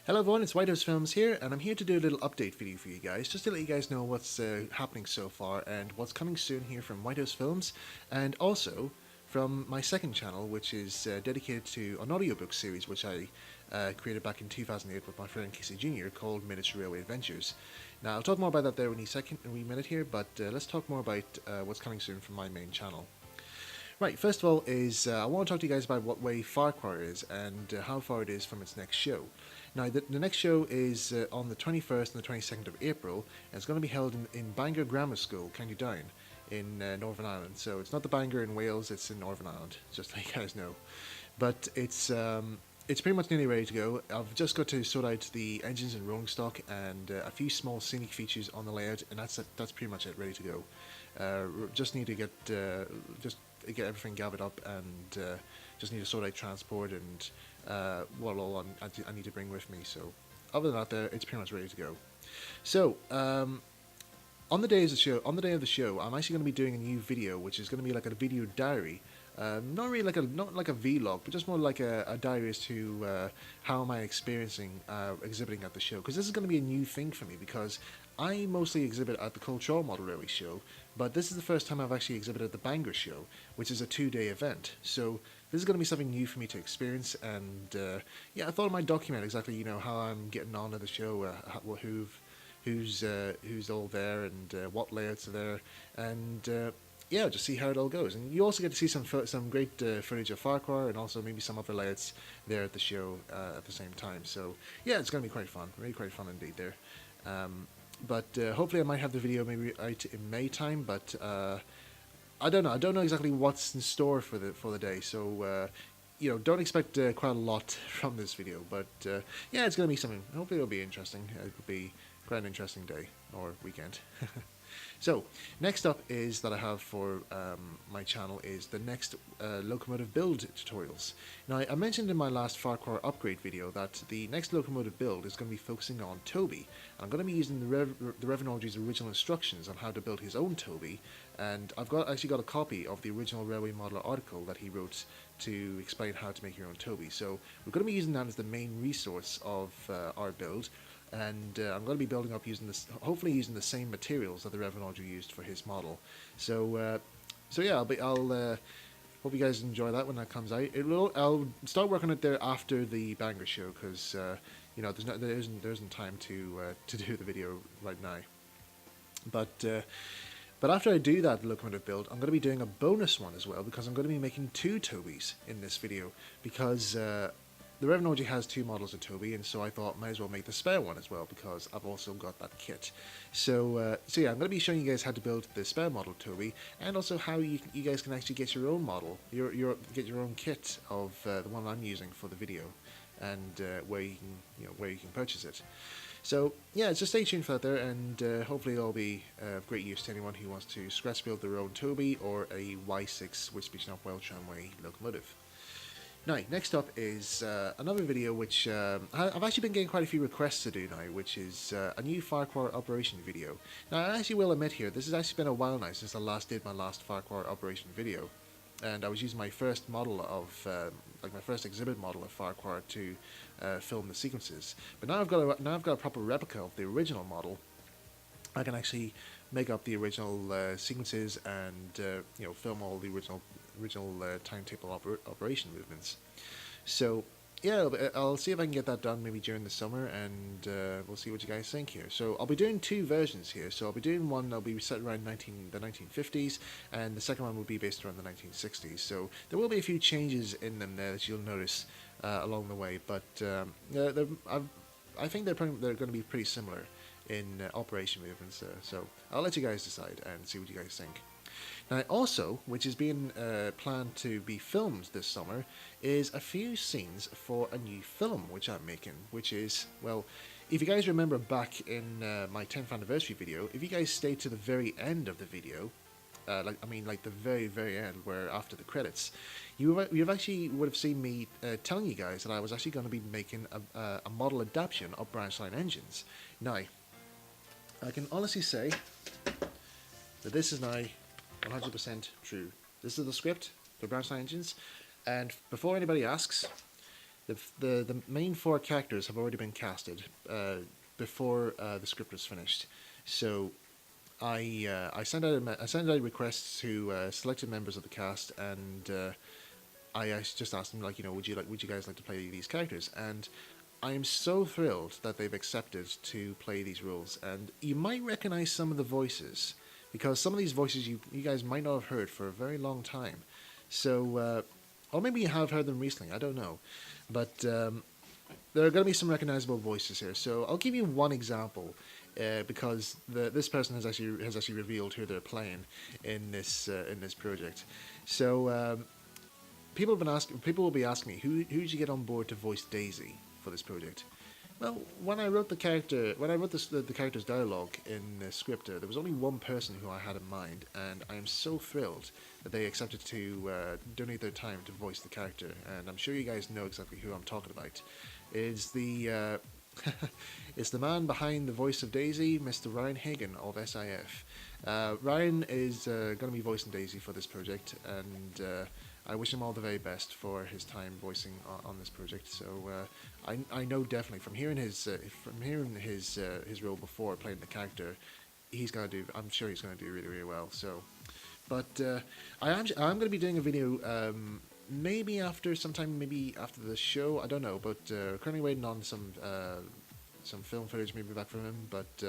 Hello everyone, it's WhitehouseFilms here, and I'm here to do a little update video for you guys, just to let you guys know what's happening so far and what's coming soon here from WhitehouseFilms, and also from my second channel, which is dedicated to an audiobook series which I created back in 2008 with my friend Casey Jr. called MiniRailwayAdventures. Now I'll talk more about that there in a wee minute here, but let's talk more about what's coming soon from my main channel. Right, first of all is I want to talk to you guys about what way Farquhar is and how far it is from its next show. Now, the next show is on the 21st and the 22nd of April, and it's going to be held in Bangor Grammar School, County Down, in Northern Ireland. So it's not the Bangor in Wales, it's in Northern Ireland, just so you guys know. But it's pretty much nearly ready to go. I've just got to sort out the engines and rolling stock and a few small scenic features on the layout, and that's pretty much it, ready to go. Just need to get everything gathered up, and just need to sort out transport and what all I need to bring with me. So other than that, it's pretty much ready to go. So on the day of the show, I'm actually going to be doing a new video, which is going to be like a video diary. Not really not like a vlog, but just more like a diary as to how am I experiencing exhibiting at the show. Because this is going to be a new thing for me, because I mostly exhibit at the Cultural Model Railway show, but this is the first time I've actually exhibited at the Bangor show, which is a 2-day event. So this is going to be something new for me to experience, and yeah, I thought I might document exactly how I'm getting on at the show, who's all there, and what layouts are there, and yeah, just see how it all goes. And you also get to see some great footage of Farquhar, and also maybe some other layouts there at the show at the same time. So yeah, it's going to be quite fun, really quite fun indeed there. But hopefully I might have the video maybe out in May time, but I don't know. I don't know exactly what's in store for the day, so don't expect quite a lot from this video. But yeah, it's going to be something. Hopefully it'll be interesting. It'll be quite an interesting day or weekend. So next up is that I have for my channel is the next locomotive build tutorials. Now I mentioned in my last Farquhar upgrade video that the next locomotive build is going to be focusing on Toby. I'm going to be using the Reverend Audrey's original instructions on how to build his own Toby, and I've actually got a copy of the original Railway Modeler article that he wrote to explain how to make your own Toby. So we're going to be using that as the main resource of our build. And I'm going to be building up hopefully using the same materials that the Reverend Audrey used for his model. So, yeah, I'll hope you guys enjoy that when that comes out. I'll start working it there after the Bangor show, because there isn't time to do the video right now. But after I do that locomotive build, I'm going to be doing a bonus one as well, because I'm going to be making 2 Tobys in this video, because the Reverend Audrey has 2 models of Toby, and so I thought might as well make the spare one as well, because I've also got that kit. So yeah, I'm going to be showing you guys how to build the spare model Toby, and also how you guys can actually get your own model, get your own kit of the one I'm using for the video, and where you can purchase it. So yeah, just stay tuned for that there, and hopefully it'll be of great use to anyone who wants to scratch build their own Toby or a Y6 Whitby Welsh Tramway locomotive. Now, next up is another video which I've actually been getting quite a few requests to do now, which is a new Farquhar operation video. Now, I actually will admit here, this has actually been a while now since I last did my last Farquhar operation video, and I was using my first model of, my first exhibit model of Farquhar to film the sequences. But now I've got a proper replica of the original model. I can actually make up the original sequences and film all the original timetable operation movements. So yeah, I'll see if I can get that done maybe during the summer, and we'll see what you guys think here. So I'll be doing 2 versions here. So I'll be doing one that'll be set around the 1950s, and the second one will be based around the 1960s. So there will be a few changes in them there that you'll notice along the way, but I think they're going to be pretty similar in operation movements. So I'll let you guys decide and see what you guys think. Now also, which is being planned to be filmed this summer, is a few scenes for a new film which I'm making, which is, well, if you guys remember back in my 10th anniversary video, if you guys stay to the very end of the video, like the very, very end, where after the credits, you actually would have seen me telling you guys that I was actually going to be making a model adaptation of branch line engines. Now, I can honestly say that this is now 100% true. This is the script for branch line engines, and before anybody asks, The main four characters have already been casted before the script was finished. So I sent out requests to selected members of the cast, and I just asked them, like, would you guys like to play these characters? And I am so thrilled that they've accepted to play these roles. And you might recognize some of the voices, because some of these voices you guys might not have heard for a very long time. So, or maybe you have heard them recently, I don't know. But there are going to be some recognizable voices here. So I'll give you one example, because this person has actually revealed who they're playing in this project. So people will be asking me, who did you get on board to voice Daisy for this project? Well, when I wrote the character's dialogue in the script, there was only one person who I had in mind, and I am so thrilled that they accepted to donate their time to voice the character. And I'm sure you guys know exactly who I'm talking about. It's the it's the man behind the voice of Daisy, Mr. Ryan Hagan of SIF. Ryan is going to be voicing Daisy for this project, and I wish him all the very best for his time voicing on this project. So I know definitely from hearing his role before playing the character, I'm sure he's gonna do really, really well. So, but I'm going to be doing a video. Maybe after the show, I don't know, but currently waiting on some film footage maybe back from him, but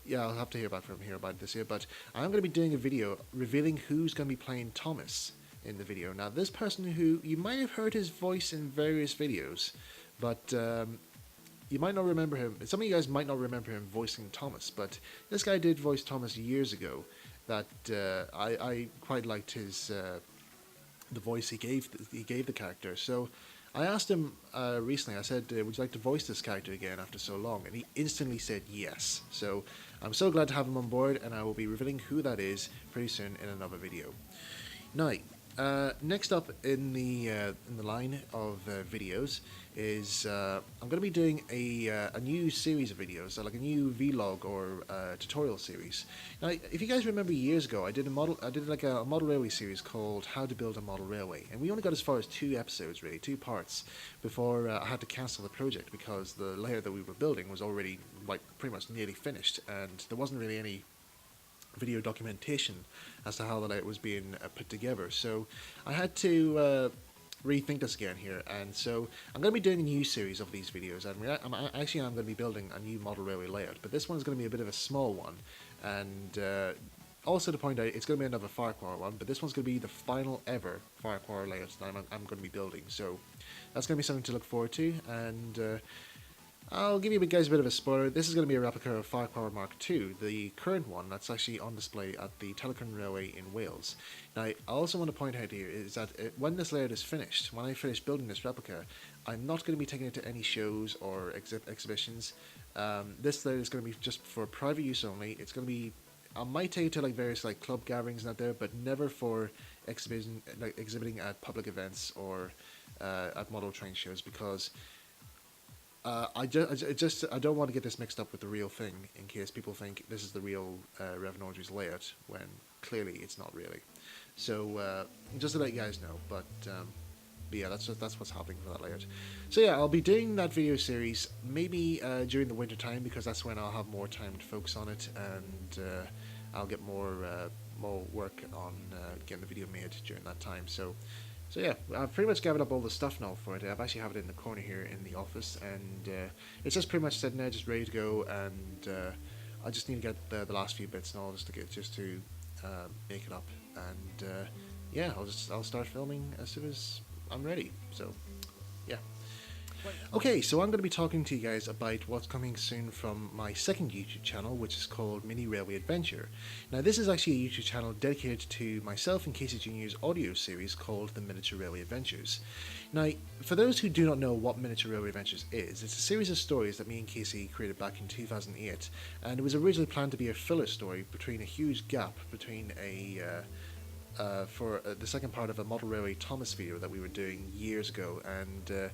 yeah, I'll have to hear back from him here about this year. But I'm going to be doing a video revealing who's going to be playing Thomas in the video. Now, this person, who you might have heard his voice in various videos, but you might not remember him. Some of you guys might not remember him voicing Thomas, but this guy did voice Thomas years ago. That I quite liked his the voice he gave the character. So I asked him recently, I said, would you like to voice this character again after so long? And he instantly said yes. So I'm so glad to have him on board, and I will be revealing who that is pretty soon in another video. Now, next up in the line of videos is I'm going to be doing a new series of videos, so like a new vlog or tutorial series. Now, if you guys remember years ago, I did a model railway series called How to Build a Model Railway, and we only got as far as 2 episodes, really, 2 parts, before I had to cancel the project because the layout that we were building was already pretty much nearly finished, and there wasn't really any video documentation as to how the layout was being put together. So I had to rethink this again here, and so I'm going to be doing a new series of these videos, and I'm going to be building a new model railway layout, but this one's going to be a bit of a small one, and also to point out, it's going to be another Farquhar one, but this one's going to be the final ever Farquhar layout that I'm going to be building, so that's going to be something to look forward to. And I'll give you guys a bit of a spoiler. This is going to be a replica of Farquhar Mark II, the current one that's actually on display at the Telecom Railway in Wales. Now, I also want to point out here is that when this layout is finished, when I finish building this replica, I'm not going to be taking it to any shows or exhibitions. This layout is going to be just for private use only. It's going to be, I might take it to various club gatherings and that there, but never for exhibiting at public events or at model train shows, because I don't want to get this mixed up with the real thing, in case people think this is the real Rev Audrey's layout, when clearly it's not really. So just to let you guys know, but yeah, that's what's happening for that layout. So yeah, I'll be doing that video series maybe during the winter time, because that's when I'll have more time to focus on it, and I'll get more work on getting the video made during that time. So yeah, I've pretty much gathered up all the stuff now for it. I've actually have it in the corner here in the office, and it's just pretty much sitting there, just ready to go. And I just need to get the last few bits and all just to make it up. And yeah, I'll start filming as soon as I'm ready. So yeah. Okay, so I'm going to be talking to you guys about what's coming soon from my second YouTube channel, which is called MiniRailwayAdventure. Now, this is actually a YouTube channel dedicated to myself and Casey Jr.'s audio series called the Miniature Railway Adventures. Now, for those who do not know what Miniature Railway Adventures is, it's a series of stories that me and Casey created back in 2008, and it was originally planned to be a filler story between a huge gap between the second part of a model railway Thomas video that we were doing years ago, and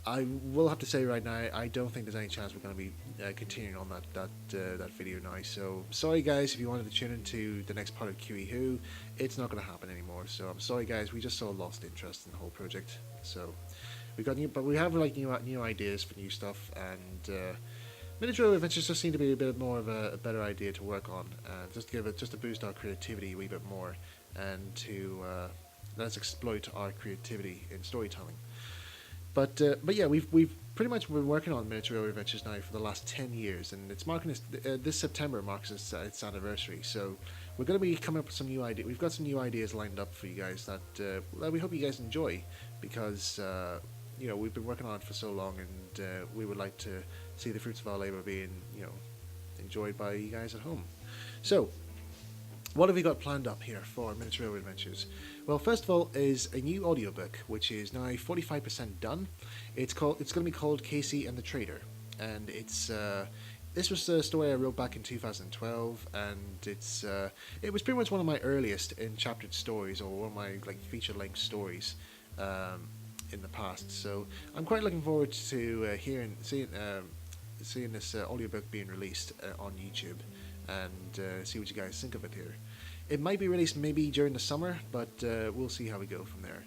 I will have to say right now, I don't think there's any chance we're going to be continuing on that video now. So sorry guys, if you wanted to tune into the next part of QE Who, it's not going to happen anymore. So I'm sorry guys, we just saw lost interest in the whole project. So we have like new ideas for new stuff, and MiniRailway Adventures just seem to be a bit more of a better idea to work on, just to boost our creativity a wee bit more, and to let us exploit our creativity in storytelling. But yeah, we've pretty much been working on MiniRailway Adventures now for the last 10 years, and it's marking this September marks its anniversary. So we're going to be coming up with some new ideas. We've got some new ideas lined up for you guys that we hope you guys enjoy, because we've been working on it for so long, and we would like to see the fruits of our labor being enjoyed by you guys at home. So, what have we got planned up here for MiniRailway Adventures? Well, first of all is a new audiobook, which is now 45% done. It's going to be called Casey and the Trader, and this was the story I wrote back in 2012, and it was pretty much one of my earliest in-chaptered stories, or one of my feature-length stories in the past. So I'm quite looking forward to seeing this audiobook being released on YouTube, and see what you guys think of it here. It might be released maybe during the summer, but we'll see how we go from there.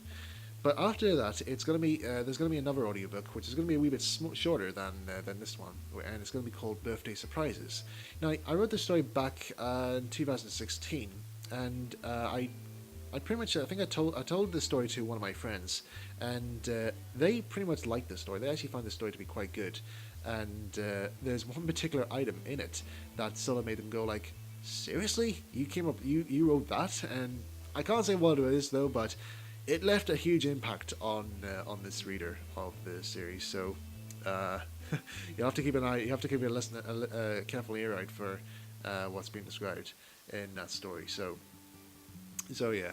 But after that, there's going to be another audiobook, which is going to be a wee bit shorter than this one, and it's going to be called Birthday Surprises. Now, I wrote this story back in 2016, and I think I told this story to one of my friends, and they pretty much liked this story. They actually found this story to be quite good, and there's one particular item in it that sort of made them go like, "Seriously, you wrote that?" And I can't say what it is though, but it left a huge impact on this reader of the series. So you have to keep a careful ear out for what's being described in that story. So yeah.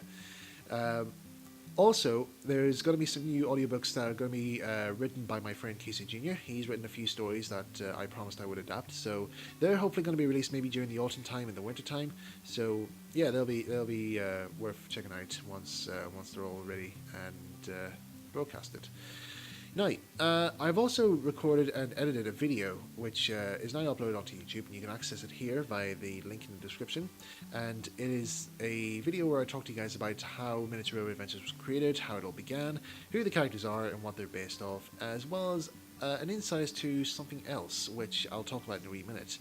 Also, there's going to be some new audiobooks that are going to be written by my friend Casey Jr. He's written a few stories that I promised I would adapt, so they're hopefully going to be released maybe during the autumn time and the winter time. So yeah, they'll be worth checking out once they're all ready and broadcasted. Now, I've also recorded and edited a video which is now uploaded onto YouTube, and you can access it here via the link in the description. And it is a video where I talk to you guys about how MiniRailway Adventures was created, how it all began, who the characters are, and what they're based off, as well as an insight as to something else, which I'll talk about in a wee minute.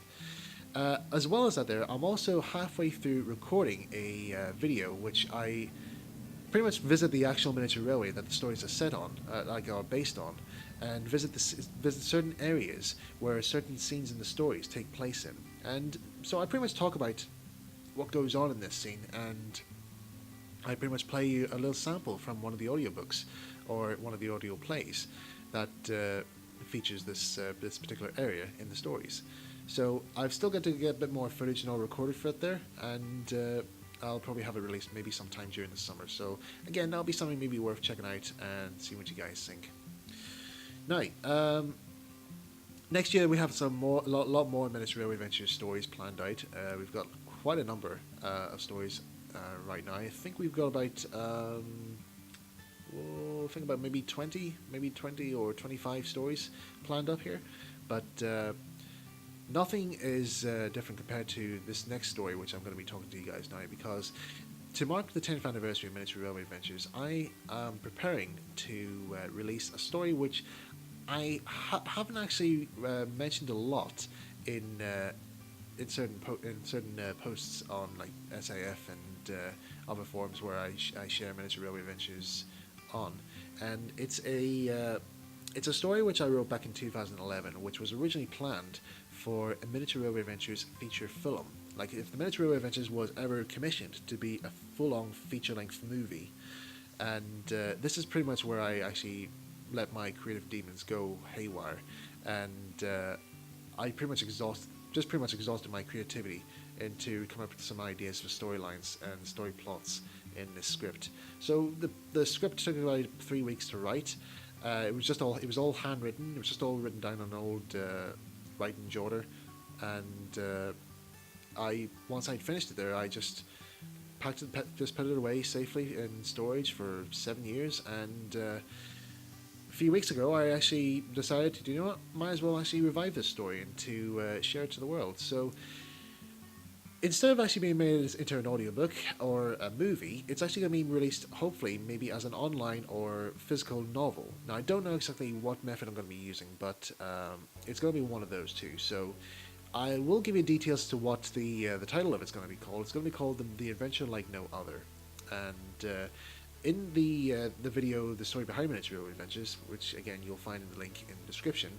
As well as that I'm also halfway through recording a video which I pretty much visit the actual miniature railway that the stories are set on, are based on, and visit certain areas where certain scenes in the stories take place in. And so I pretty much talk about what goes on in this scene, and I pretty much play you a little sample from one of the audiobooks or one of the audio plays that features this particular area in the stories. So I've still got to get a bit more footage and all recorded for it there, and I'll probably have it released maybe sometime during the summer. So again, that'll be something maybe worth checking out and see what you guys think. Now, next year we have a lot more MiniRailway Adventure stories planned out. We've got quite a number of stories right now. I think we've got about maybe 20 or 25 stories planned up here, but nothing is different compared to this next story, which I'm going to be talking to you guys now, because to mark the 10th anniversary of MiniRailway Adventures, I am preparing to release a story which I haven't actually mentioned a lot in certain posts on like SAF and other forums where I share MiniRailway Adventures on, and it's a story which I wrote back in 2011, which was originally planned for a MiniRailway Adventures feature film. Like if the MiniRailway Adventures was ever commissioned to be a full-on feature-length movie, and this is pretty much where I actually let my creative demons go haywire, and I pretty much exhausted my creativity into coming up with some ideas for storylines and story plots in this script. So the script took about 3 weeks to write. It was all handwritten. It was just all written down on an old writing jotter, and once I'd finished it there, I just put it away safely in storage for 7 years, and a few weeks ago I actually decided to, you know what, might as well actually revive this story and to share it to the world. So instead of actually being made into an audiobook or a movie, it's actually going to be released, hopefully, maybe as an online or physical novel. Now, I don't know exactly what method I'm going to be using, but it's going to be one of those two. So I will give you details to what the title of it's going to be called. It's going to be called The Adventure Like No Other. And in the video, the story behind MiniRailway Adventures, which again you'll find in the link in the description,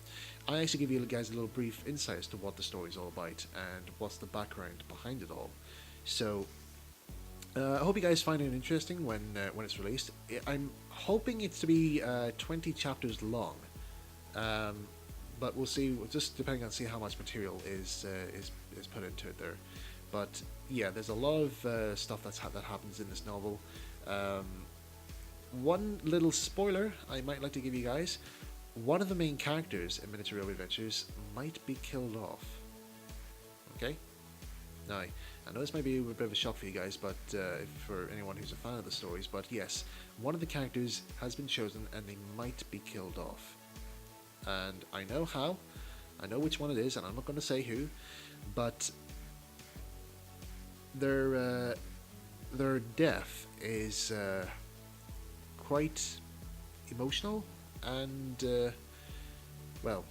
I actually give you guys a little brief insight as to what the story is all about and what's the background behind it all. So I hope you guys find it interesting when it's released. I'm hoping it's to be 20 chapters long, but we'll see. Just depending on see how much material is put into it there. But yeah, there's a lot of stuff that happens in this novel. One little spoiler I might like to give you guys: one of the main characters in MiniRailway Adventures might be killed off. Okay. Now, I know this might be a bit of a shock for you guys, but for anyone who's a fan of the stories, but yes, one of the characters has been chosen and they might be killed off. And I know how, I know which one it is, and I'm not going to say who, but their death is quite emotional and, well,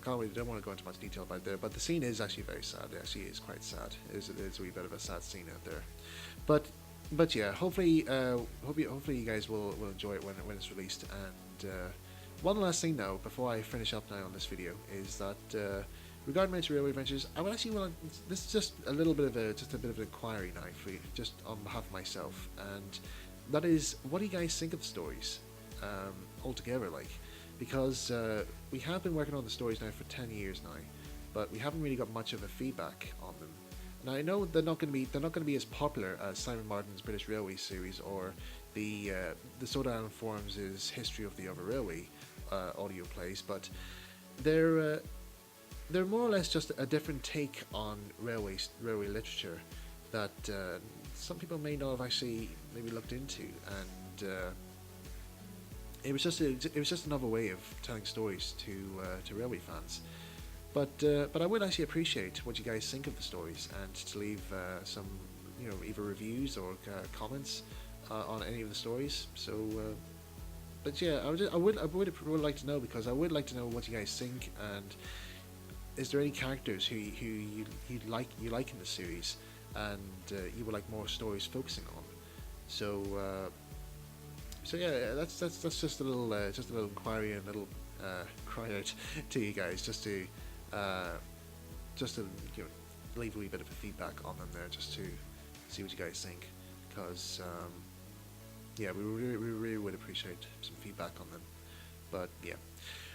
don't want to go into much detail about it there, but the scene is actually very sad. It actually is quite sad. It's a wee bit of a sad scene out there. But yeah, hopefully you guys will enjoy it when it's released. And one last thing now, before I finish up now on this video, is that regarding MiniRailway Adventures, I would actually want to, this is just a bit of an inquiry now for you, just on behalf of myself, and that is, what do you guys think of the stories altogether, like? Because we have been working on the stories now for 10 years now, but we haven't really got much of a feedback on them. And I know they're not going to be as popular as Simon Martin's British Railway series or the Soda Island Forums' History of the Other Railway audio plays, but they're more or less just a different take on railway literature that some people may not have actually maybe looked into, and it was just another way of telling stories to railway fans. But I would actually appreciate what you guys think of the stories, and to leave some, either reviews or comments on any of the stories. So, but yeah, I would like to know, because I would like to know what you guys think, and is there any characters who you like in the series, and you would like more stories focusing on? So. So yeah, that's just a little inquiry and a little cry out to you guys, just to leave a wee bit of a feedback on them there, just to see what you guys think, because yeah, we really would appreciate some feedback on them. But yeah,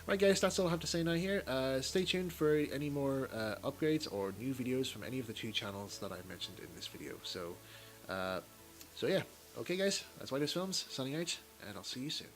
right guys, that's all I have to say now here. Stay tuned for any more upgrades or new videos from any of the two channels that I mentioned in this video. So yeah. Okay guys, that's WhitehouseFilms signing out, and I'll see you soon.